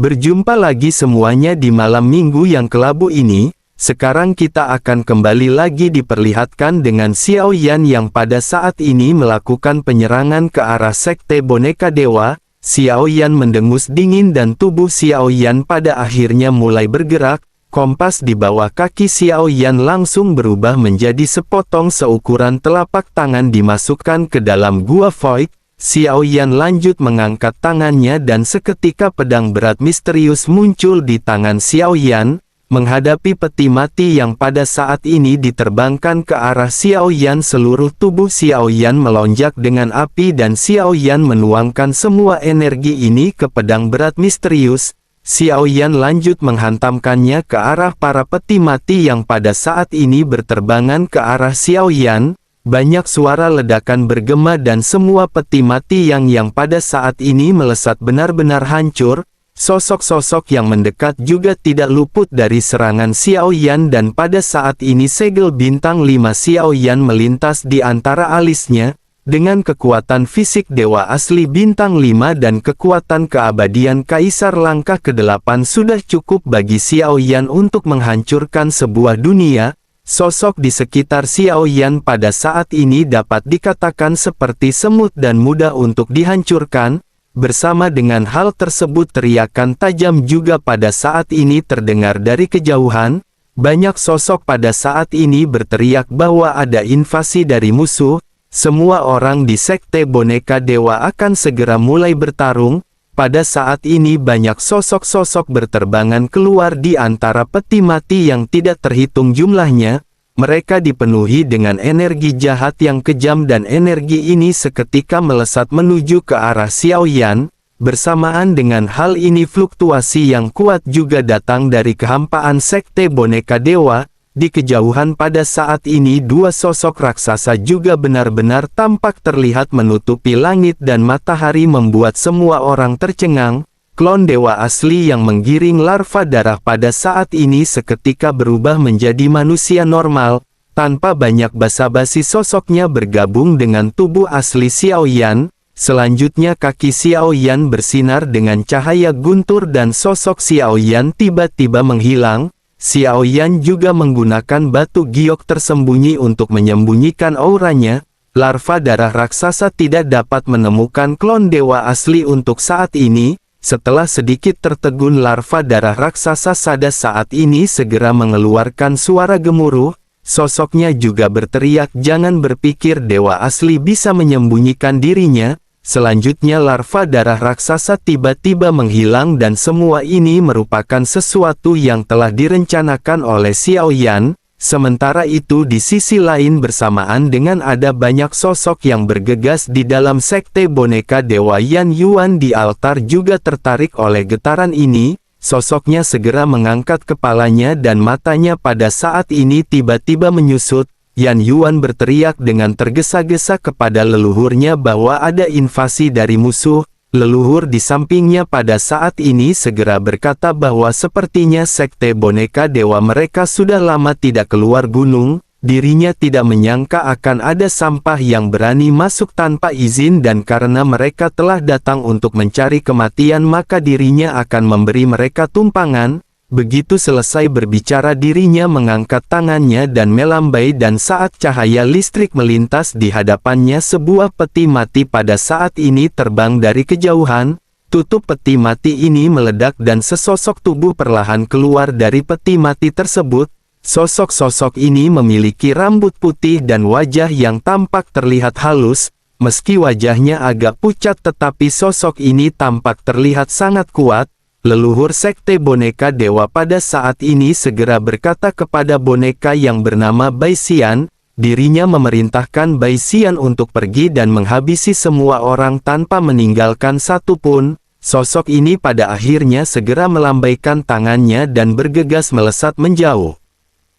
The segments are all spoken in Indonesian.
Berjumpa lagi semuanya di malam minggu yang kelabu ini. Sekarang kita akan kembali lagi diperlihatkan dengan Xiao Yan yang pada saat ini melakukan penyerangan ke arah sekte boneka dewa. Xiao Yan mendengus dingin dan tubuh Xiao Yan pada akhirnya mulai bergerak. Kompas di bawah kaki Xiao Yan langsung berubah menjadi sepotong seukuran telapak tangan dimasukkan ke dalam gua void. Xiao Yan lanjut mengangkat tangannya dan seketika pedang berat misterius muncul di tangan Xiao Yan, menghadapi peti mati yang pada saat ini diterbangkan ke arah Xiao Yan. Seluruh tubuh Xiao Yan melonjak dengan api dan Xiao Yan menuangkan semua energi ini ke pedang berat misterius. Xiao Yan lanjut menghantamkannya ke arah para peti mati yang pada saat ini berterbangan ke arah Xiao Yan. Banyak suara ledakan bergema dan semua peti mati yang pada saat ini melesat benar-benar hancur. Sosok-sosok yang mendekat juga tidak luput dari serangan Xiao Yan dan pada saat ini segel bintang 5 Xiao Yan melintas di antara alisnya. Dengan kekuatan fisik dewa asli bintang 5 dan kekuatan keabadian kaisar langkah ke-8 sudah cukup bagi Xiao Yan untuk menghancurkan sebuah dunia. Sosok di sekitar Xiao Yan pada saat ini dapat dikatakan seperti semut dan mudah untuk dihancurkan. Bersama dengan hal tersebut teriakan tajam juga pada saat ini terdengar dari kejauhan. Banyak sosok pada saat ini berteriak bahwa ada invasi dari musuh. Semua orang di sekte boneka dewa akan segera mulai bertarung. Pada saat ini banyak sosok-sosok berterbangan keluar di antara peti mati yang tidak terhitung jumlahnya. Mereka dipenuhi dengan energi jahat yang kejam dan energi ini seketika melesat menuju ke arah Xiao Yan. Bersamaan dengan hal ini fluktuasi yang kuat juga datang dari kehampaan sekte boneka dewa. Di kejauhan pada saat ini dua sosok raksasa juga benar-benar tampak terlihat menutupi langit dan matahari membuat semua orang tercengang. Klon dewa asli yang menggiring larva darah pada saat ini seketika berubah menjadi manusia normal. Tanpa banyak basa-basi sosoknya bergabung dengan tubuh asli Xiao Yan. Selanjutnya kaki Xiao Yan bersinar dengan cahaya guntur dan sosok Xiao Yan tiba-tiba menghilang. Xiao Yan juga menggunakan batu giok tersembunyi untuk menyembunyikan auranya. Larva darah raksasa tidak dapat menemukan klon dewa asli untuk saat ini. Setelah sedikit tertegun larva darah raksasa pada saat ini segera mengeluarkan suara gemuruh. Sosoknya juga berteriak, jangan berpikir dewa asli bisa menyembunyikan dirinya. Selanjutnya larva darah raksasa tiba-tiba menghilang dan semua ini merupakan sesuatu yang telah direncanakan oleh Xiao Yan. Sementara itu di sisi lain bersamaan dengan ada banyak sosok yang bergegas di dalam sekte boneka dewa Yan Yuan di altar juga tertarik oleh getaran ini. Sosoknya segera mengangkat kepalanya dan matanya pada saat ini tiba-tiba menyusut. Yan Yuan berteriak dengan tergesa-gesa kepada leluhurnya bahwa ada invasi dari musuh. Leluhur di sampingnya pada saat ini segera berkata bahwa sepertinya sekte boneka dewa mereka sudah lama tidak keluar gunung. Dirinya tidak menyangka akan ada sampah yang berani masuk tanpa izin dan karena mereka telah datang untuk mencari kematian maka dirinya akan memberi mereka tumpangan. Begitu selesai berbicara dirinya mengangkat tangannya dan melambai dan saat cahaya listrik melintas di hadapannya sebuah peti mati pada saat ini terbang dari kejauhan. Tutup peti mati ini meledak dan sesosok tubuh perlahan keluar dari peti mati tersebut. Sosok-sosok ini memiliki rambut putih dan wajah yang tampak terlihat halus. Meski wajahnya agak pucat tetapi sosok ini tampak terlihat sangat kuat. Leluhur sekte boneka dewa pada saat ini segera berkata kepada boneka yang bernama Bai Xian. Dirinya memerintahkan Bai Xian untuk pergi dan menghabisi semua orang tanpa meninggalkan satupun. Sosok ini pada akhirnya segera melambaikan tangannya dan bergegas melesat menjauh.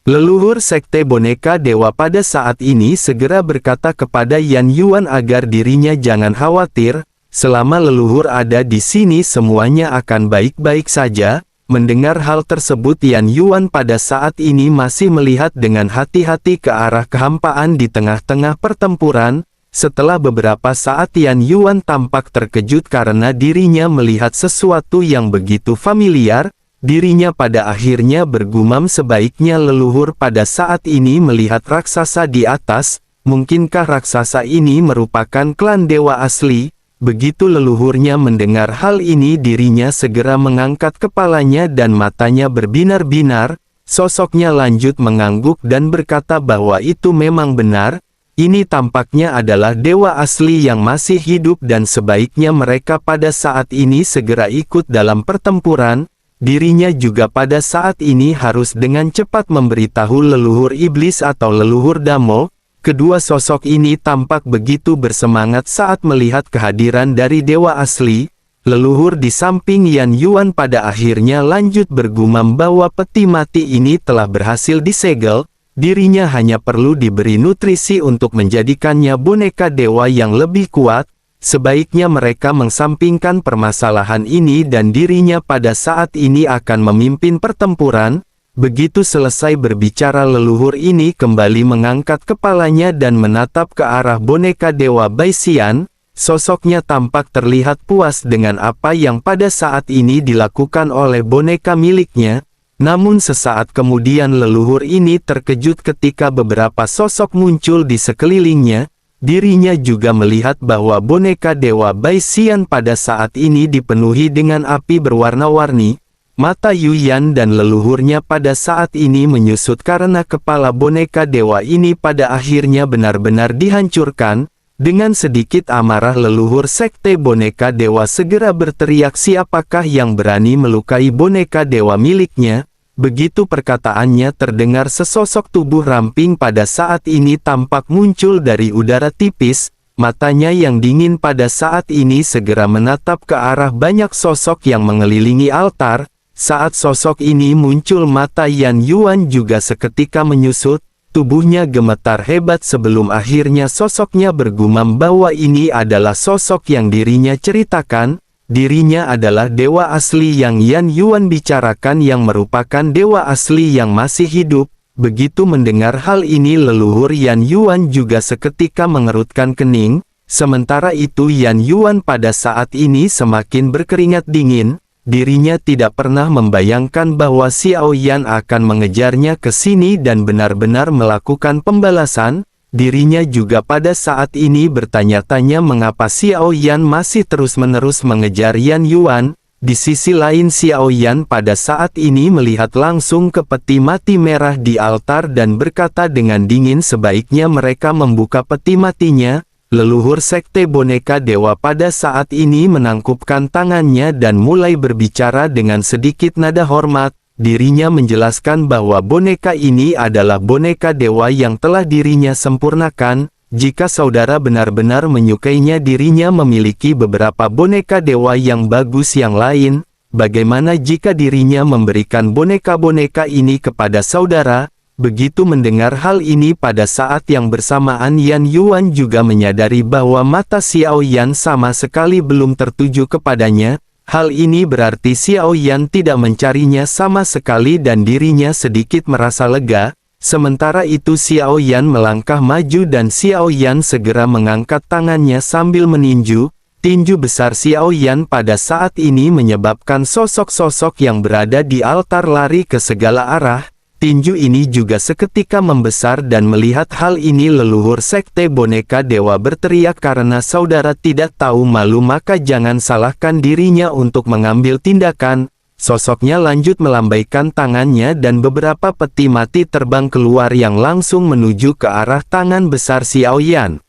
Leluhur sekte boneka dewa pada saat ini segera berkata kepada Yan Yuan agar dirinya jangan khawatir. Selama leluhur ada di sini semuanya akan baik-baik saja. Mendengar hal tersebut Yan Yuan pada saat ini masih melihat dengan hati-hati ke arah kehampaan di tengah-tengah pertempuran. Setelah beberapa saat Yan Yuan tampak terkejut karena dirinya melihat sesuatu yang begitu familiar. Dirinya pada akhirnya bergumam sebaiknya leluhur pada saat ini melihat raksasa di atas. Mungkinkah raksasa ini merupakan klan dewa asli? Begitu leluhurnya mendengar hal ini dirinya segera mengangkat kepalanya dan matanya berbinar-binar. Sosoknya lanjut mengangguk dan berkata bahwa itu memang benar. Ini tampaknya adalah dewa asli yang masih hidup dan sebaiknya mereka pada saat ini segera ikut dalam pertempuran. Dirinya juga pada saat ini harus dengan cepat memberitahu leluhur iblis atau leluhur Damo. Kedua sosok ini tampak begitu bersemangat saat melihat kehadiran dari dewa asli. Leluhur di samping Yan Yuan pada akhirnya lanjut bergumam bahwa peti mati ini telah berhasil disegel. Dirinya hanya perlu diberi nutrisi untuk menjadikannya boneka dewa yang lebih kuat. Sebaiknya mereka mengesampingkan permasalahan ini dan dirinya pada saat ini akan memimpin pertempuran. Begitu selesai berbicara leluhur ini kembali mengangkat kepalanya dan menatap ke arah boneka dewa Baixian. Sosoknya tampak terlihat puas dengan apa yang pada saat ini dilakukan oleh boneka miliknya. Namun sesaat kemudian leluhur ini terkejut ketika beberapa sosok muncul di sekelilingnya. Dirinya juga melihat bahwa boneka dewa Baixian pada saat ini dipenuhi dengan api berwarna-warni. Mata Yuyan dan leluhurnya pada saat ini menyusut karena kepala boneka dewa ini pada akhirnya benar-benar dihancurkan. Dengan sedikit amarah leluhur sekte boneka dewa segera berteriak siapakah yang berani melukai boneka dewa miliknya. Begitu perkataannya terdengar sesosok tubuh ramping pada saat ini tampak muncul dari udara tipis. Matanya yang dingin pada saat ini segera menatap ke arah banyak sosok yang mengelilingi altar. Saat sosok ini muncul mata Yan Yuan juga seketika menyusut. Tubuhnya gemetar hebat sebelum akhirnya sosoknya bergumam bahwa ini adalah sosok yang dirinya ceritakan. Dirinya adalah dewa asli yang Yan Yuan bicarakan yang merupakan dewa asli yang masih hidup. Begitu mendengar hal ini leluhur Yan Yuan juga seketika mengerutkan kening. Sementara itu Yan Yuan pada saat ini semakin berkeringat dingin. Dirinya tidak pernah membayangkan bahwa Xiao Yan akan mengejarnya ke sini dan benar-benar melakukan pembalasan. Dirinya juga pada saat ini bertanya-tanya mengapa Xiao Yan masih terus-menerus mengejar Yan Yuan. Di sisi lain Xiao Yan pada saat ini melihat langsung ke peti mati merah di altar dan berkata dengan dingin sebaiknya mereka membuka peti matinya. Leluhur sekte boneka dewa pada saat ini menangkupkan tangannya dan mulai berbicara dengan sedikit nada hormat. Dirinya menjelaskan bahwa boneka ini adalah boneka dewa yang telah dirinya sempurnakan. Jika saudara benar-benar menyukainya dirinya memiliki beberapa boneka dewa yang bagus yang lain. Bagaimana jika dirinya memberikan boneka-boneka ini kepada saudara? Begitu mendengar hal ini pada saat yang bersamaan Yan Yuan juga menyadari bahwa mata Xiao Yan sama sekali belum tertuju kepadanya. Hal ini berarti Xiao Yan tidak mencarinya sama sekali dan dirinya sedikit merasa lega. Sementara itu Xiao Yan melangkah maju dan Xiao Yan segera mengangkat tangannya sambil meninju. Tinju besar Xiao Yan pada saat ini menyebabkan sosok-sosok yang berada di altar lari ke segala arah. Tinju ini juga seketika membesar dan melihat hal ini leluhur sekte boneka dewa berteriak karena saudara tidak tahu malu maka jangan salahkan dirinya untuk mengambil tindakan. Sosoknya lanjut melambaikan tangannya dan beberapa peti mati terbang keluar yang langsung menuju ke arah tangan besar Xiao Yan.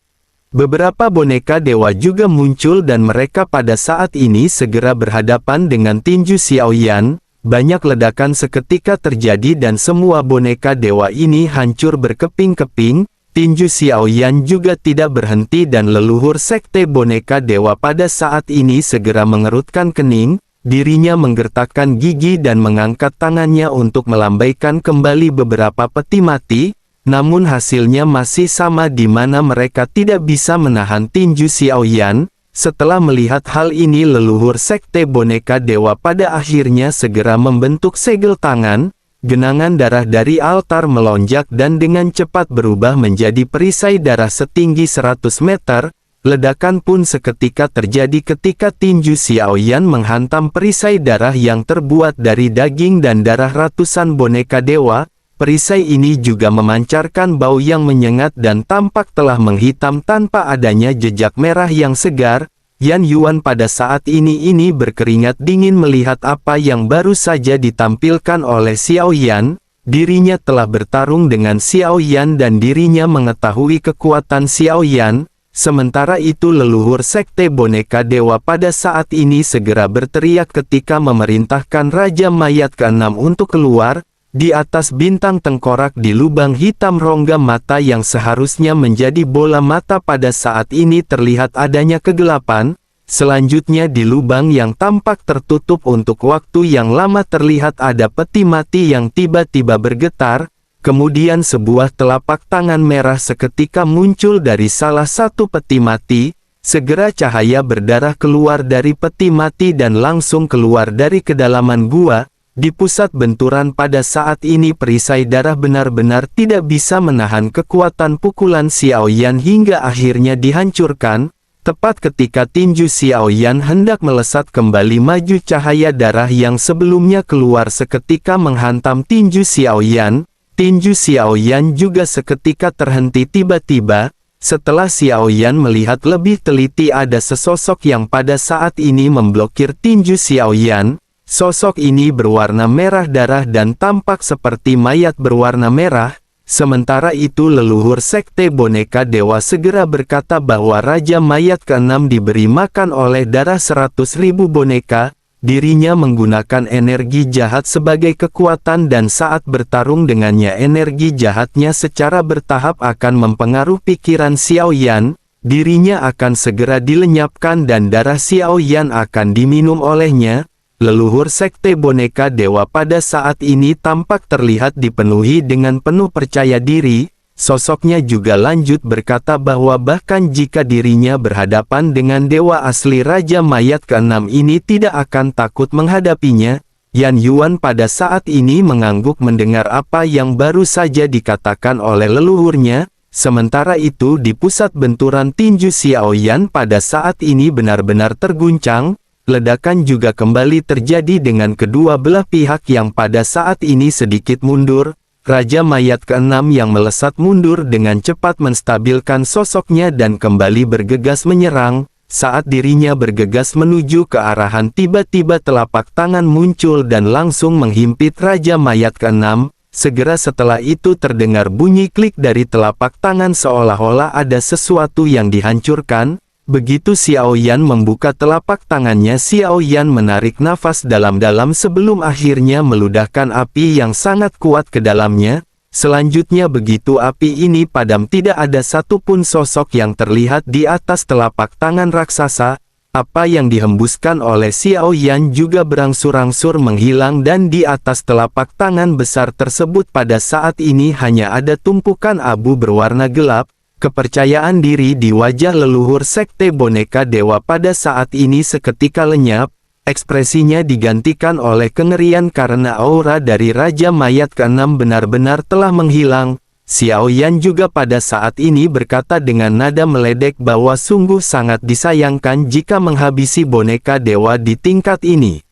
Beberapa boneka dewa juga muncul dan mereka pada saat ini segera berhadapan dengan tinju Xiao Yan. Banyak ledakan seketika terjadi dan semua boneka dewa ini hancur berkeping-keping. Tinju Xiao Yan juga tidak berhenti dan leluhur sekte boneka dewa pada saat ini segera mengerutkan kening. Dirinya menggertakkan gigi dan mengangkat tangannya untuk melambaikan kembali beberapa peti mati. Namun hasilnya masih sama di mana mereka tidak bisa menahan tinju Xiao Yan. Setelah melihat hal ini leluhur sekte boneka dewa pada akhirnya segera membentuk segel tangan. genangan darah dari altar melonjak dan dengan cepat berubah menjadi perisai darah setinggi 100 meter. Ledakan pun seketika terjadi ketika tinju Xiaoyan menghantam perisai darah yang terbuat dari daging dan darah ratusan boneka dewa. Perisai ini juga memancarkan bau yang menyengat dan tampak telah menghitam tanpa adanya jejak merah yang segar. Yan Yuan pada saat ini berkeringat dingin melihat apa yang baru saja ditampilkan oleh Xiaoyan. Dirinya telah bertarung dengan Xiaoyan dan dirinya mengetahui kekuatan Xiaoyan. Sementara itu leluhur sekte boneka dewa pada saat ini segera berteriak ketika memerintahkan Raja Mayat ke-6 untuk keluar. Di atas bintang tengkorak di lubang hitam rongga mata yang seharusnya menjadi bola mata pada saat ini terlihat adanya kegelapan. Selanjutnya di lubang yang tampak tertutup untuk waktu yang lama terlihat ada peti mati yang tiba-tiba bergetar. Kemudian sebuah telapak tangan merah seketika muncul dari salah satu peti mati. Segera cahaya berdarah keluar dari peti mati dan langsung keluar dari kedalaman gua. Di pusat benturan pada saat ini perisai darah benar-benar tidak bisa menahan kekuatan pukulan Xiaoyan hingga akhirnya dihancurkan. Tepat ketika tinju Xiaoyan hendak melesat kembali maju, cahaya darah yang sebelumnya keluar seketika menghantam tinju Xiaoyan. Tinju Xiaoyan juga seketika terhenti tiba-tiba. Setelah Xiaoyan melihat lebih teliti ada sesosok yang pada saat ini memblokir tinju Xiaoyan. Sosok ini berwarna merah darah dan tampak seperti mayat berwarna merah. Sementara itu leluhur sekte boneka dewa segera berkata bahwa Raja Mayat ke-6 diberi makan oleh darah 100.000 boneka. Dirinya menggunakan energi jahat sebagai kekuatan dan saat bertarung dengannya energi jahatnya secara bertahap akan mempengaruhi pikiran Xiaoyan. Dirinya akan segera dilenyapkan dan darah Xiaoyan akan diminum olehnya. Leluhur sekte boneka dewa pada saat ini tampak terlihat dipenuhi dengan penuh percaya diri. Sosoknya juga lanjut berkata bahwa bahkan jika dirinya berhadapan dengan dewa asli Raja Mayat ke-6 ini tidak akan takut menghadapinya. Yan Yuan pada saat ini mengangguk mendengar apa yang baru saja dikatakan oleh leluhurnya. Sementara itu di pusat benturan tinju Xiaoyan pada saat ini benar-benar terguncang. Ledakan juga kembali terjadi dengan kedua belah pihak yang pada saat ini sedikit mundur. Raja Mayat ke-6 yang melesat mundur dengan cepat menstabilkan sosoknya dan kembali bergegas menyerang. Saat dirinya bergegas menuju ke arahan tiba-tiba telapak tangan muncul dan langsung menghimpit Raja Mayat ke-6. Segera setelah itu terdengar bunyi klik dari telapak tangan seolah-olah ada sesuatu yang dihancurkan. Begitu Xiaoyan membuka telapak tangannya, Xiaoyan menarik nafas dalam-dalam sebelum akhirnya meludahkan api yang sangat kuat ke dalamnya. Selanjutnya begitu api ini padam tidak ada satupun sosok yang terlihat di atas telapak tangan raksasa. Apa yang dihembuskan oleh Xiaoyan juga berangsur-angsur menghilang dan di atas telapak tangan besar tersebut pada saat ini hanya ada tumpukan abu berwarna gelap. Kepercayaan diri di wajah leluhur sekte boneka dewa pada saat ini seketika lenyap. Ekspresinya digantikan oleh kengerian karena aura dari Raja Mayat ke-6 benar-benar telah menghilang. Xiaoyan juga pada saat ini berkata dengan nada meledek bahwa sungguh sangat disayangkan jika menghabisi boneka dewa di tingkat ini.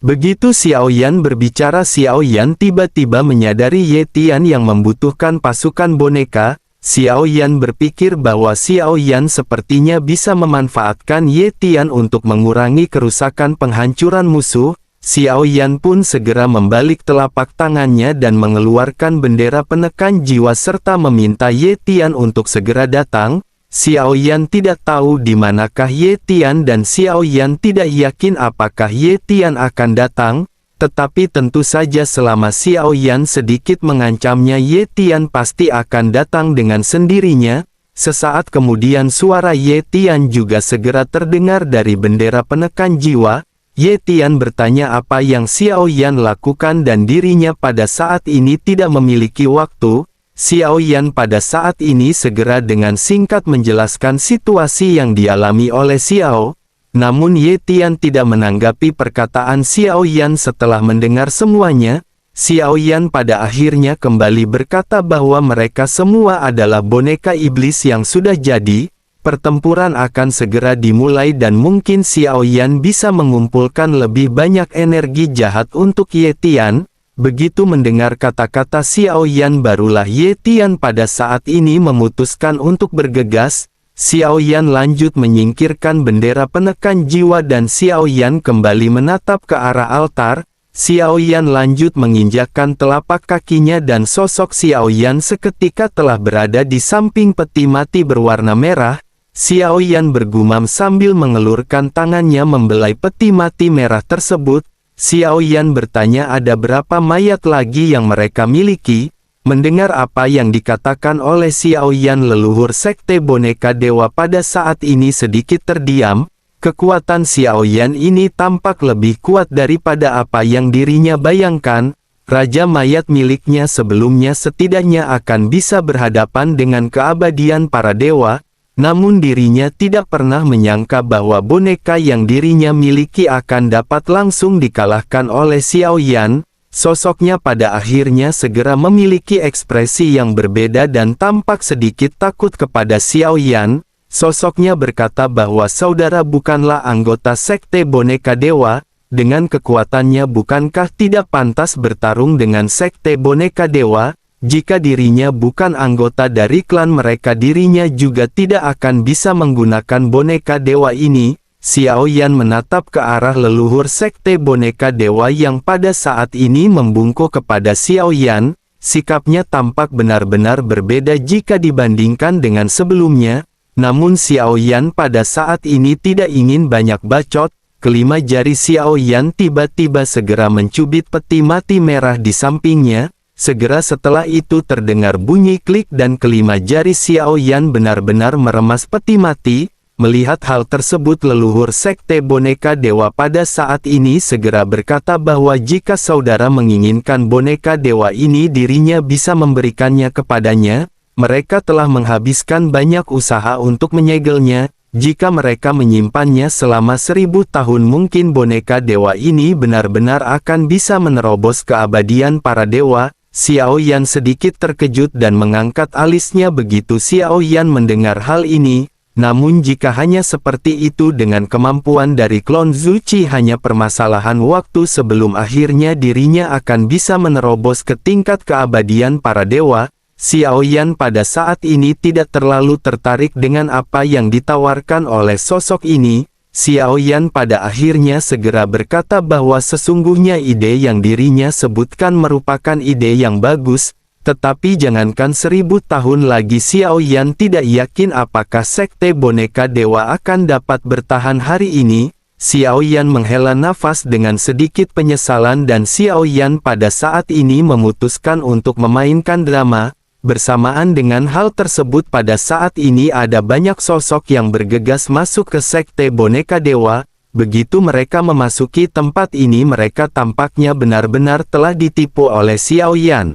Begitu Xiaoyan berbicara, Xiaoyan tiba-tiba menyadari Ye Tian yang membutuhkan pasukan boneka. Xiaoyan berpikir bahwa Xiaoyan sepertinya bisa memanfaatkan Ye Tian untuk mengurangi kerusakan penghancuran musuh. Xiaoyan pun segera membalik telapak tangannya dan mengeluarkan bendera penekan jiwa serta meminta Ye Tian untuk segera datang. Xiaoyan tidak tahu di manakah Ye Tian dan Xiaoyan tidak yakin apakah Ye Tian akan datang. Tetapi tentu saja selama Xiaoyan sedikit mengancamnya, Ye Tian pasti akan datang dengan sendirinya. Sesaat kemudian suara Ye Tian juga segera terdengar dari bendera penekan jiwa. Ye Tian bertanya apa yang Xiaoyan lakukan dan dirinya pada saat ini tidak memiliki waktu. Xiaoyan pada saat ini segera dengan singkat menjelaskan situasi yang dialami oleh Xiao. Namun Ye Tian tidak menanggapi perkataan Xiaoyan. Setelah mendengar semuanya, Xiao Yan pada akhirnya kembali berkata bahwa mereka semua adalah boneka iblis yang sudah jadi. Pertempuran akan segera dimulai dan mungkin Xiao Yan bisa mengumpulkan lebih banyak energi jahat untuk Ye Tian. Begitu mendengar kata-kata Xiao Yan barulah Ye Tian pada saat ini memutuskan untuk bergegas. Xiao Yan lanjut menyingkirkan bendera penekan jiwa dan Xiao Yan kembali menatap ke arah altar. Xiao Yan lanjut menginjakkan telapak kakinya dan sosok Xiao Yan seketika telah berada di samping peti mati berwarna merah. Xiao Yan bergumam sambil mengelurkan tangannya membelai peti mati merah tersebut. Xiao Yan bertanya ada berapa mayat lagi yang mereka miliki. Mendengar apa yang dikatakan oleh Xiao Yan leluhur sekte boneka dewa pada saat ini sedikit terdiam. Kekuatan Xiao Yan ini tampak lebih kuat daripada apa yang dirinya bayangkan. Raja mayat miliknya sebelumnya setidaknya akan bisa berhadapan dengan keabadian para dewa. Namun dirinya tidak pernah menyangka bahwa boneka yang dirinya miliki akan dapat langsung dikalahkan oleh Xiao Yan. Sosoknya pada akhirnya segera memiliki ekspresi yang berbeda dan tampak sedikit takut kepada Xiao Yan. Sosoknya berkata bahwa saudara bukanlah anggota sekte boneka dewa. Dengan kekuatannya bukankah tidak pantas bertarung dengan sekte boneka dewa? Jika dirinya bukan anggota dari klan mereka dirinya juga tidak akan bisa menggunakan boneka dewa ini. Xiao Yan menatap ke arah leluhur sekte boneka dewa yang pada saat ini membungkuk kepada Xiao Yan. Sikapnya tampak benar-benar berbeda jika dibandingkan dengan sebelumnya. Namun Xiao Yan pada saat ini tidak ingin banyak bacot. Kelima jari Xiao Yan tiba-tiba segera mencubit peti mati merah di sampingnya. Segera setelah itu terdengar bunyi klik dan kelima jari Xiao Yan benar-benar meremas peti mati. Melihat hal tersebut leluhur sekte boneka dewa pada saat ini segera berkata bahwa jika saudara menginginkan boneka dewa ini dirinya bisa memberikannya kepadanya. Mereka telah menghabiskan banyak usaha untuk menyegelnya. Jika mereka menyimpannya selama 1000 tahun mungkin boneka dewa ini benar-benar akan bisa menerobos keabadian para dewa. Xiao Yan sedikit terkejut dan mengangkat alisnya begitu Xiao Yan mendengar hal ini. Namun jika hanya seperti itu dengan kemampuan dari klon Zuchi hanya permasalahan waktu sebelum akhirnya dirinya akan bisa menerobos ke tingkat keabadian para dewa. Xiao Yan pada saat ini tidak terlalu tertarik dengan apa yang ditawarkan oleh sosok ini. Xiao Yan pada akhirnya segera berkata bahwa sesungguhnya ide yang dirinya sebutkan merupakan ide yang bagus. Tetapi jangankan 1000 tahun lagi Xiao Yan tidak yakin apakah sekte boneka dewa akan dapat bertahan hari ini. Xiao Yan menghela nafas dengan sedikit penyesalan dan Xiao Yan pada saat ini memutuskan untuk memainkan drama. Bersamaan dengan hal tersebut pada saat ini ada banyak sosok yang bergegas masuk ke sekte boneka dewa. Begitu mereka memasuki tempat ini mereka tampaknya benar-benar telah ditipu oleh Xiao Yan.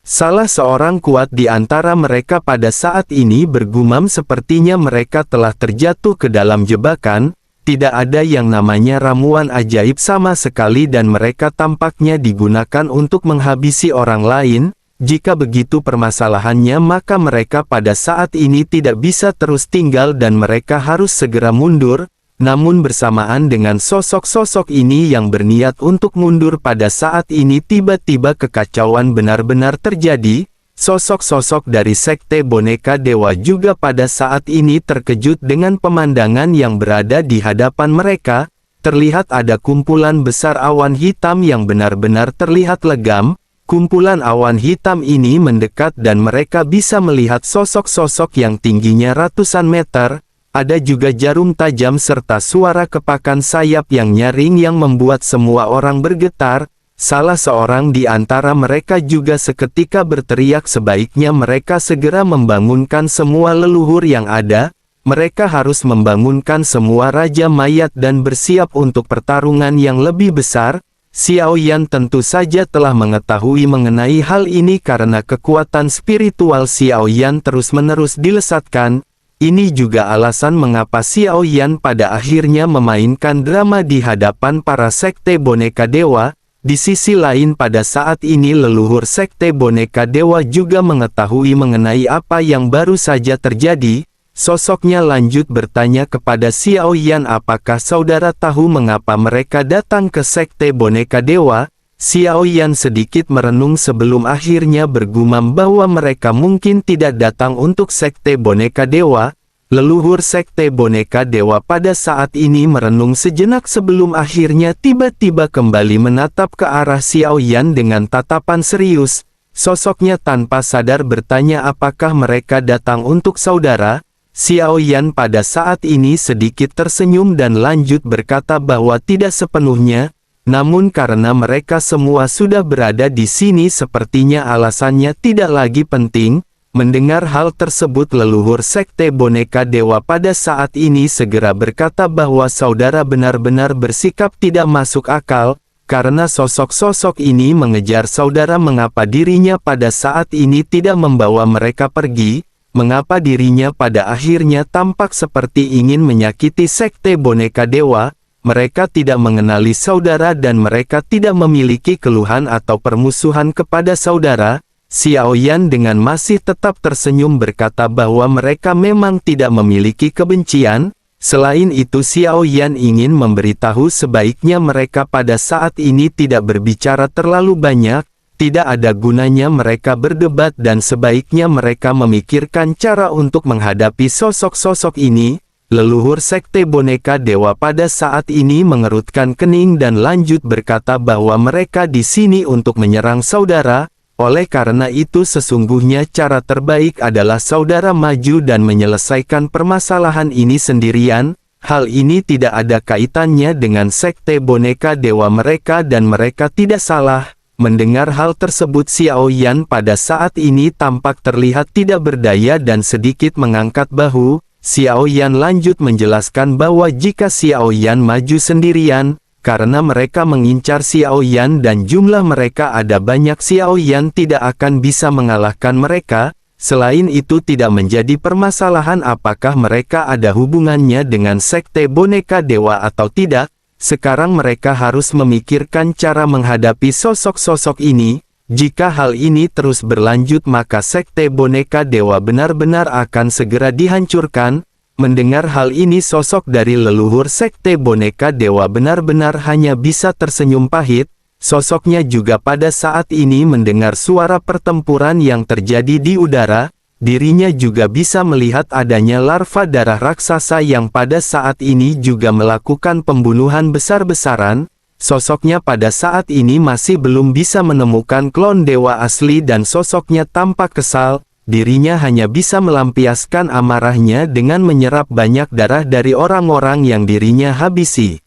Salah seorang kuat di antara mereka pada saat ini bergumam sepertinya mereka telah terjatuh ke dalam jebakan. Tidak ada yang namanya ramuan ajaib sama sekali dan mereka tampaknya digunakan untuk menghabisi orang lain. Jika begitu permasalahannya maka mereka pada saat ini tidak bisa terus tinggal dan mereka harus segera mundur. Namun bersamaan dengan sosok-sosok ini yang berniat untuk mundur pada saat ini tiba-tiba kekacauan benar-benar terjadi. Sosok-sosok dari sekte boneka dewa juga pada saat ini terkejut dengan pemandangan yang berada di hadapan mereka. Terlihat ada kumpulan besar awan hitam yang benar-benar terlihat legam. Kumpulan awan hitam ini mendekat dan mereka bisa melihat sosok-sosok yang tingginya ratusan meter. Ada juga jarum tajam serta suara kepakan sayap yang nyaring yang membuat semua orang bergetar. Salah seorang di antara mereka juga seketika berteriak sebaiknya mereka segera membangunkan semua leluhur yang ada. Mereka harus membangunkan semua raja mayat dan bersiap untuk pertarungan yang lebih besar. Xiao Yan tentu saja telah mengetahui mengenai hal ini karena kekuatan spiritual Xiao Yan terus-menerus dilesatkan. Ini juga alasan mengapa Xiao Yan pada akhirnya memainkan drama di hadapan para sekte boneka dewa. Di sisi lain pada saat ini leluhur Sekte Boneka Dewa juga mengetahui mengenai apa yang baru saja terjadi. Sosoknya lanjut bertanya kepada Xiao Yan, apakah saudara tahu mengapa mereka datang ke Sekte Boneka Dewa? Xiao Yan sedikit merenung sebelum akhirnya bergumam bahwa mereka mungkin tidak datang untuk Sekte Boneka Dewa. Leluhur Sekte Boneka Dewa pada saat ini merenung sejenak sebelum akhirnya tiba-tiba kembali menatap ke arah Xiao Yan dengan tatapan serius. Sosoknya tanpa sadar bertanya, apakah mereka datang untuk saudara? Xiao Yan pada saat ini sedikit tersenyum dan lanjut berkata bahwa tidak sepenuhnya, namun karena mereka semua sudah berada di sini sepertinya alasannya tidak lagi penting. Mendengar hal tersebut leluhur Sekte Boneka Dewa pada saat ini segera berkata bahwa saudara benar-benar bersikap tidak masuk akal, karena sosok-sosok ini mengejar saudara. Mengapa dirinya pada saat ini tidak membawa mereka pergi? Mengapa dirinya pada akhirnya tampak seperti ingin menyakiti Sekte Boneka Dewa? Mereka tidak mengenali saudara dan mereka tidak memiliki keluhan atau permusuhan kepada saudara. Xiao Yan dengan masih tetap tersenyum berkata bahwa mereka memang tidak memiliki kebencian. Selain itu Xiao Yan ingin memberitahu sebaiknya mereka pada saat ini tidak berbicara terlalu banyak. Tidak ada gunanya mereka berdebat dan sebaiknya mereka memikirkan cara untuk menghadapi sosok-sosok ini. Leluhur Sekte Boneka Dewa pada saat ini mengerutkan kening dan lanjut berkata bahwa mereka di sini untuk menyerang saudara. Oleh karena itu sesungguhnya cara terbaik adalah saudara maju dan menyelesaikan permasalahan ini sendirian. Hal ini tidak ada kaitannya dengan Sekte Boneka Dewa mereka dan mereka tidak salah. Mendengar hal tersebut Xiao Yan pada saat ini tampak terlihat tidak berdaya dan sedikit mengangkat bahu. Xiao Yan lanjut menjelaskan bahwa jika Xiao Yan maju sendirian, karena mereka mengincar Xiao Yan dan jumlah mereka ada banyak, Xiao Yan tidak akan bisa mengalahkan mereka. Selain itu tidak menjadi permasalahan apakah mereka ada hubungannya dengan Sekte Boneka Dewa atau tidak. Sekarang mereka harus memikirkan cara menghadapi sosok-sosok ini. Jika hal ini terus berlanjut maka Sekte Boneka Dewa benar-benar akan segera dihancurkan. Mendengar hal ini sosok dari leluhur Sekte Boneka Dewa benar-benar hanya bisa tersenyum pahit. Sosoknya juga pada saat ini mendengar suara pertempuran yang terjadi di udara. Dirinya juga bisa melihat adanya larva darah raksasa yang pada saat ini juga melakukan pembunuhan besar-besaran. Sosoknya pada saat ini masih belum bisa menemukan klon dewa asli dan sosoknya tampak kesal. Dirinya hanya bisa melampiaskan amarahnya dengan menyerap banyak darah dari orang-orang yang dirinya habisi.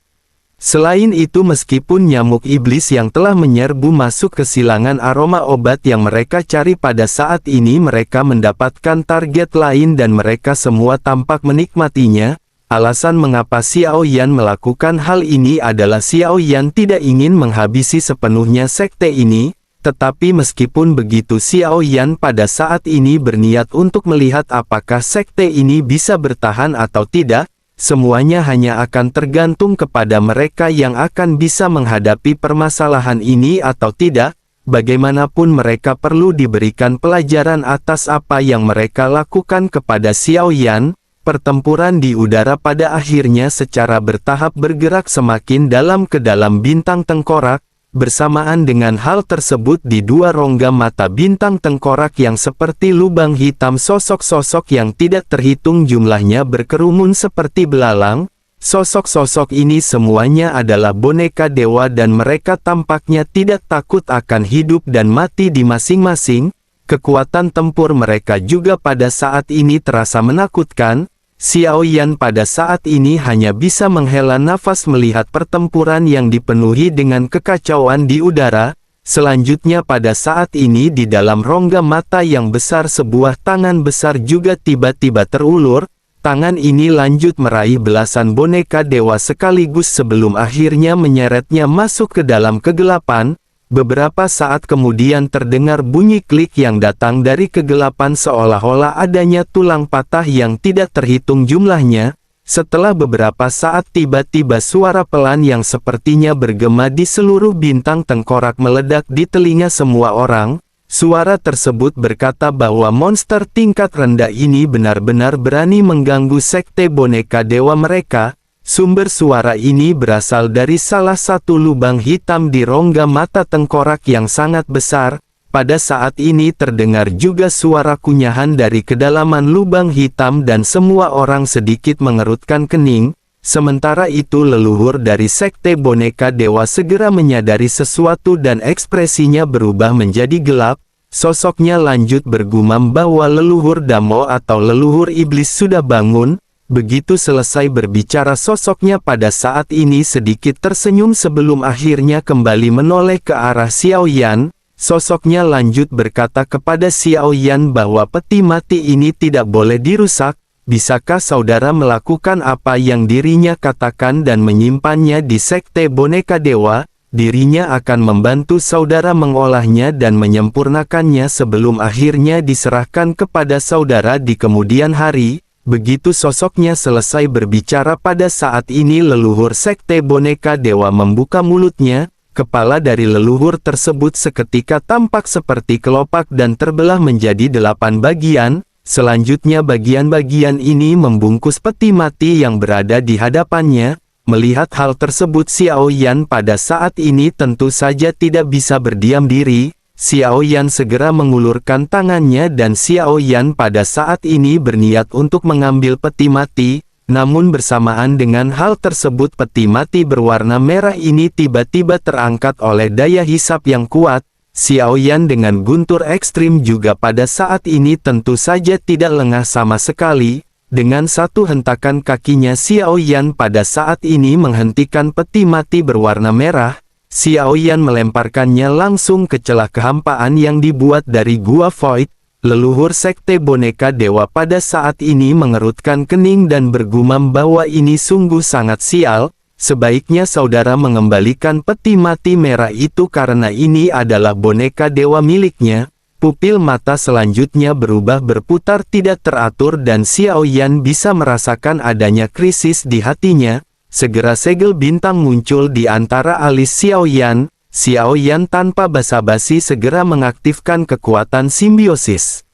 Selain itu meskipun nyamuk iblis yang telah menyerbu masuk ke silangan aroma obat yang mereka cari pada saat ini mereka mendapatkan target lain dan mereka semua tampak menikmatinya. Alasan mengapa Xiao Yan melakukan hal ini adalah Xiao Yan tidak ingin menghabisi sepenuhnya sekte ini. Tetapi meskipun begitu Xiao Yan pada saat ini berniat untuk melihat apakah sekte ini bisa bertahan atau tidak. Semuanya hanya akan tergantung kepada mereka yang akan bisa menghadapi permasalahan ini atau tidak. Bagaimanapun mereka perlu diberikan pelajaran atas apa yang mereka lakukan kepada Xiao Yan. Pertempuran di udara pada akhirnya secara bertahap bergerak semakin dalam ke dalam bintang tengkorak. Bersamaan dengan hal tersebut di dua rongga mata bintang tengkorak yang seperti lubang hitam sosok-sosok yang tidak terhitung jumlahnya berkerumun seperti belalang. Sosok-sosok ini semuanya adalah boneka dewa dan mereka tampaknya tidak takut akan hidup dan mati di masing-masing. Kekuatan tempur mereka juga pada saat ini terasa menakutkan. Xiao Yan pada saat ini hanya bisa menghela nafas melihat pertempuran yang dipenuhi dengan kekacauan di udara. Selanjutnya pada saat ini di dalam rongga mata yang besar sebuah tangan besar juga tiba-tiba terulur. Tangan ini lanjut meraih belasan boneka dewa sekaligus sebelum akhirnya menyeretnya masuk ke dalam kegelapan. Beberapa saat kemudian terdengar bunyi klik yang datang dari kegelapan seolah-olah adanya tulang patah yang tidak terhitung jumlahnya. Setelah beberapa saat tiba-tiba suara pelan yang sepertinya bergema di seluruh bintang tengkorak meledak di telinga semua orang. Suara tersebut berkata bahwa monster tingkat rendah ini benar-benar berani mengganggu sekte boneka dewa mereka. Sumber suara ini berasal dari salah satu lubang hitam di rongga mata tengkorak yang sangat besar. Pada saat ini terdengar juga suara kunyahan dari kedalaman lubang hitam dan semua orang sedikit mengerutkan kening. Sementara itu leluhur dari sekte boneka dewa segera menyadari sesuatu dan ekspresinya berubah menjadi gelap. Sosoknya lanjut bergumam bahwa leluhur Damo atau leluhur iblis sudah bangun. Begitu selesai berbicara sosoknya pada saat ini sedikit tersenyum sebelum akhirnya kembali menoleh ke arah Xiao Yan. Sosoknya lanjut berkata kepada Xiao Yan bahwa peti mati ini tidak boleh dirusak. Bisakah saudara melakukan apa yang dirinya katakan dan menyimpannya di sekte boneka dewa? Dirinya akan membantu saudara mengolahnya dan menyempurnakannya sebelum akhirnya diserahkan kepada saudara di kemudian hari. Begitu sosoknya selesai berbicara pada saat ini leluhur sekte boneka dewa membuka mulutnya. Kepala dari leluhur tersebut seketika tampak seperti kelopak dan terbelah menjadi 8 bagian. Selanjutnya bagian-bagian ini membungkus peti mati yang berada di hadapannya. Melihat hal tersebut Xiao Yan pada saat ini tentu saja tidak bisa berdiam diri. Xiao Yan segera mengulurkan tangannya dan Xiao Yan pada saat ini berniat untuk mengambil peti mati. Namun bersamaan dengan hal tersebut peti mati berwarna merah ini tiba-tiba terangkat oleh daya hisap yang kuat. Xiao Yan dengan guntur ekstrim juga pada saat ini tentu saja tidak lengah sama sekali. Dengan satu hentakan kakinya Xiao Yan pada saat ini menghentikan peti mati berwarna merah. Xiao Yan melemparkannya langsung ke celah kehampaan yang dibuat dari gua void. Leluhur sekte boneka dewa pada saat ini mengerutkan kening dan bergumam bahwa ini sungguh sangat sial. Sebaiknya saudara mengembalikan peti mati merah itu karena ini adalah boneka dewa miliknya. Pupil mata selanjutnya berubah berputar tidak teratur dan Xiao Yan bisa merasakan adanya krisis di hatinya. Segera segel bintang muncul di antara alis Xiao Yan. Xiao Yan tanpa basa-basi segera mengaktifkan kekuatan simbiosis.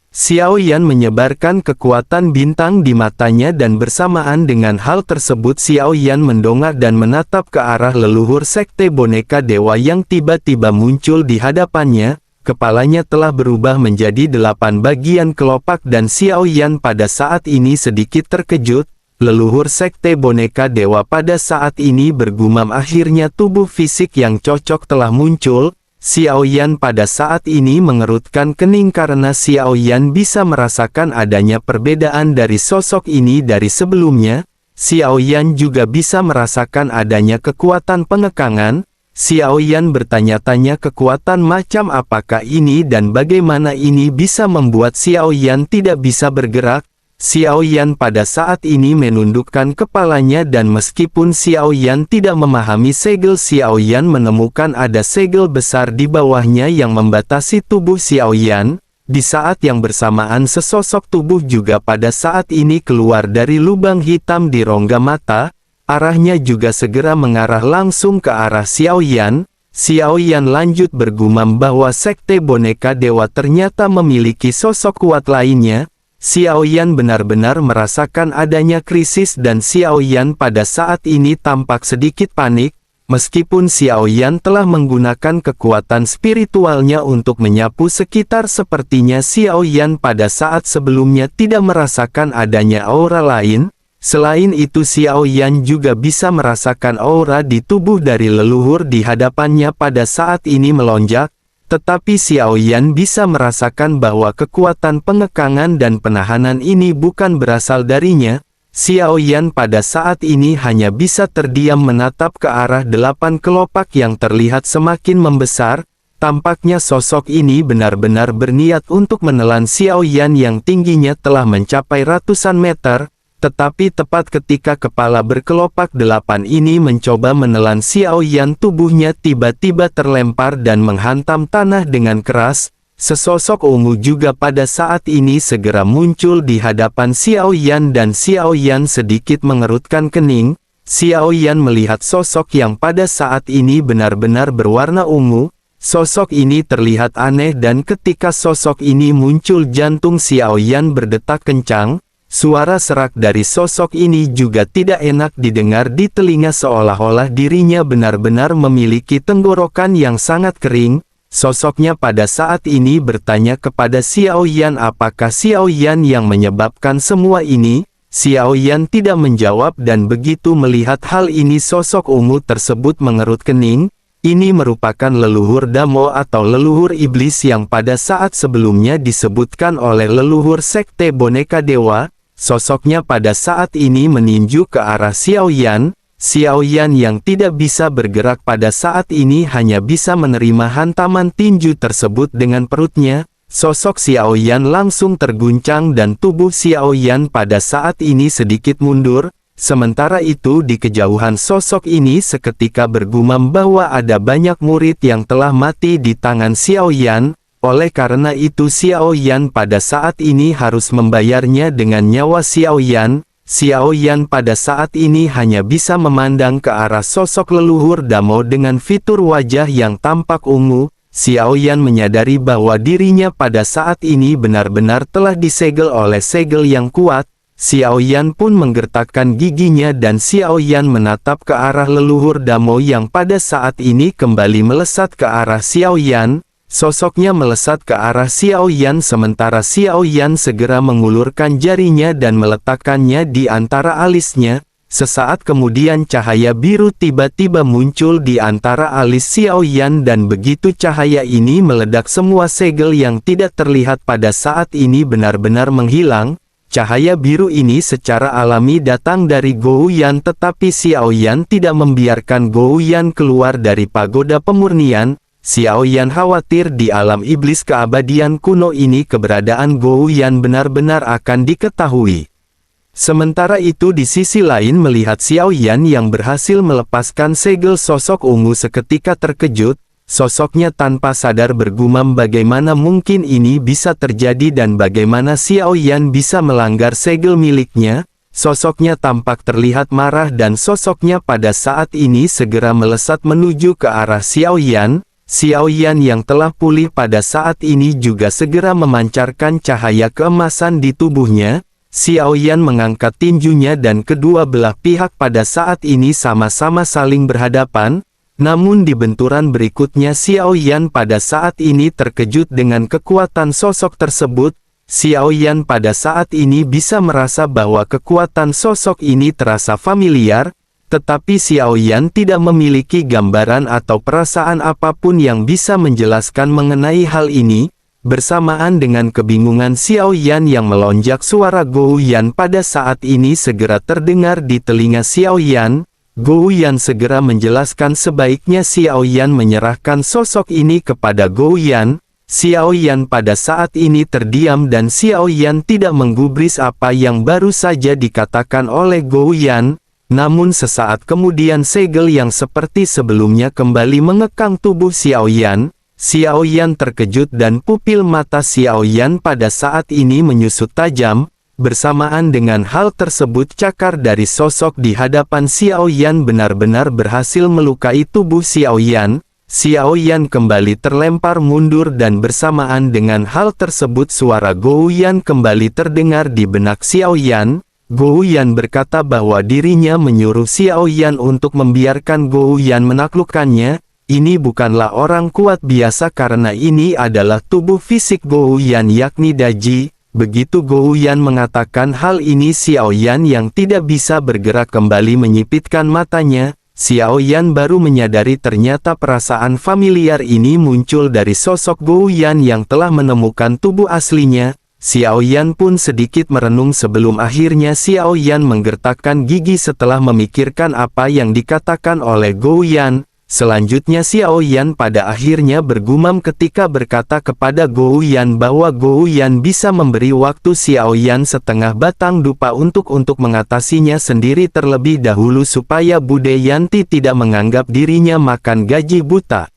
Xiao Yan menyebarkan kekuatan bintang di matanya dan bersamaan dengan hal tersebut Xiao Yan mendongak dan menatap ke arah leluhur sekte boneka dewa yang tiba-tiba muncul di hadapannya. Kepalanya telah berubah menjadi 8 bagian kelopak dan Xiao Yan pada saat ini sedikit terkejut. Leluhur sekte boneka dewa pada saat ini bergumam akhirnya tubuh fisik yang cocok telah muncul. Xiao Yan pada saat ini mengerutkan kening karena Xiao Yan bisa merasakan adanya perbedaan dari sosok ini dari sebelumnya. Xiao Yan juga bisa merasakan adanya kekuatan pengekangan. Xiao Yan bertanya-tanya kekuatan macam apakah ini dan bagaimana ini bisa membuat Xiao Yan tidak bisa bergerak. Xiao Yan pada saat ini menundukkan kepalanya dan meskipun Xiao Yan tidak memahami segel Xiao Yan menemukan ada segel besar di bawahnya yang membatasi tubuh Xiao Yan. Di saat yang bersamaan sesosok tubuh juga pada saat ini keluar dari lubang hitam di rongga mata. Arahnya juga segera mengarah langsung ke arah Xiao Yan. Xiao Yan lanjut bergumam bahwa sekte boneka dewa ternyata memiliki sosok kuat lainnya. Xiao Yan benar-benar merasakan adanya krisis dan Xiao Yan pada saat ini tampak sedikit panik. Meskipun Xiao Yan telah menggunakan kekuatan spiritualnya untuk menyapu sekitar sepertinya Xiao Yan pada saat sebelumnya tidak merasakan adanya aura lain. Selain itu Xiao Yan juga bisa merasakan aura di tubuh dari leluhur di hadapannya pada saat ini melonjak. Tetapi Xiao Yan bisa merasakan bahwa kekuatan pengekangan dan penahanan ini bukan berasal darinya. Xiao Yan pada saat ini hanya bisa terdiam menatap ke arah 8 kelopak yang terlihat semakin membesar. Tampaknya sosok ini benar-benar berniat untuk menelan Xiao Yan yang tingginya telah mencapai ratusan meter. Tetapi tepat ketika kepala berkelopak 8 ini mencoba menelan Xiao Yan tubuhnya tiba-tiba terlempar dan menghantam tanah dengan keras. Sesosok ungu juga pada saat ini segera muncul di hadapan Xiao Yan dan Xiao Yan sedikit mengerutkan kening. Xiao Yan melihat sosok yang pada saat ini benar-benar berwarna ungu. Sosok ini terlihat aneh dan ketika sosok ini muncul jantung Xiao Yan berdetak kencang. Suara serak dari sosok ini juga tidak enak didengar di telinga seolah-olah dirinya benar-benar memiliki tenggorokan yang sangat kering. Sosoknya pada saat ini bertanya kepada Xiao Yan apakah Xiao Yan yang menyebabkan semua ini. Xiao Yan tidak menjawab dan begitu melihat hal ini sosok ungu tersebut mengerut kening. Ini merupakan leluhur Damo atau leluhur iblis yang pada saat sebelumnya disebutkan oleh leluhur sekte boneka dewa. Sosoknya pada saat ini meninju ke arah Xiao Yan. Xiao Yan yang tidak bisa bergerak pada saat ini hanya bisa menerima hantaman tinju tersebut dengan perutnya. Sosok Xiao Yan langsung terguncang dan tubuh Xiao Yan pada saat ini sedikit mundur. Sementara itu di kejauhan sosok ini seketika bergumam bahwa ada banyak murid yang telah mati di tangan Xiao Yan. Oleh karena itu Xiao Yan pada saat ini harus membayarnya dengan nyawa Xiao Yan. Xiao Yan pada saat ini hanya bisa memandang ke arah sosok leluhur Damo dengan fitur wajah yang tampak ungu. Xiao Yan menyadari bahwa dirinya pada saat ini benar-benar telah disegel oleh segel yang kuat. Xiao Yan pun menggertakkan giginya dan Xiao Yan menatap ke arah leluhur Damo yang pada saat ini kembali melesat ke arah Xiao Yan. Sosoknya melesat ke arah Xiao Yan sementara Xiao Yan segera mengulurkan jarinya dan meletakkannya di antara alisnya. Sesaat kemudian cahaya biru tiba-tiba muncul di antara alis Xiao Yan dan begitu cahaya ini meledak semua segel yang tidak terlihat pada saat ini benar-benar menghilang. Cahaya biru ini secara alami datang dari Gou Yan tetapi Xiao Yan tidak membiarkan Gou Yan keluar dari pagoda pemurnian. Xiao Yan khawatir di alam iblis keabadian kuno ini keberadaan Gou Yan benar-benar akan diketahui. Sementara itu di sisi lain melihat Xiao Yan yang berhasil melepaskan segel sosok ungu seketika terkejut. Sosoknya tanpa sadar bergumam bagaimana mungkin ini bisa terjadi dan bagaimana Xiao Yan bisa melanggar segel miliknya. Sosoknya tampak terlihat marah dan sosoknya pada saat ini segera melesat menuju ke arah Xiao Yan. Xiao Yan yang telah pulih pada saat ini juga segera memancarkan cahaya keemasan di tubuhnya. Xiao Yan mengangkat tinjunya dan kedua belah pihak pada saat ini sama-sama saling berhadapan. Namun di benturan berikutnya Xiao Yan pada saat ini terkejut dengan kekuatan sosok tersebut. Xiao Yan pada saat ini bisa merasa bahwa kekuatan sosok ini terasa familiar. Tetapi Xiao Yan tidak memiliki gambaran atau perasaan apapun yang bisa menjelaskan mengenai hal ini. Bersamaan dengan kebingungan Xiao Yan yang melonjak suara Gou Yan pada saat ini segera terdengar di telinga Xiao Yan. Gou Yan segera menjelaskan sebaiknya Xiao Yan menyerahkan sosok ini kepada Gou Yan. Xiao Yan pada saat ini terdiam dan Xiao Yan tidak menggubris apa yang baru saja dikatakan oleh Gou Yan. Namun sesaat kemudian segel yang seperti sebelumnya kembali mengekang tubuh Xiao Yan. Xiao Yan terkejut dan pupil mata Xiao Yan pada saat ini menyusut tajam. Bersamaan dengan hal tersebut cakar dari sosok di hadapan Xiao Yan benar-benar berhasil melukai tubuh Xiao Yan. Xiao Yan kembali terlempar mundur dan bersamaan dengan hal tersebut suara Gou Yan kembali terdengar di benak Xiao Yan. Gou Yan berkata bahwa dirinya menyuruh Xiao Yan untuk membiarkan Gou Yan menaklukkannya. Ini bukanlah orang kuat biasa karena ini adalah tubuh fisik Gou Yan yakni Daji. Begitu Gou Yan mengatakan hal ini Xiao Yan yang tidak bisa bergerak kembali menyipitkan matanya. Xiao Yan baru menyadari ternyata perasaan familiar ini muncul dari sosok Gou Yan yang telah menemukan tubuh aslinya. Xiao Yan pun sedikit merenung sebelum akhirnya Xiao Yan menggertakkan gigi setelah memikirkan apa yang dikatakan oleh Gou Yan. Selanjutnya Xiao Yan pada akhirnya bergumam ketika berkata kepada Gou Yan bahwa Gou Yan bisa memberi waktu Xiao Yan setengah batang dupa untuk mengatasinya sendiri terlebih dahulu supaya Bude Yanti tidak menganggap dirinya makan gaji buta.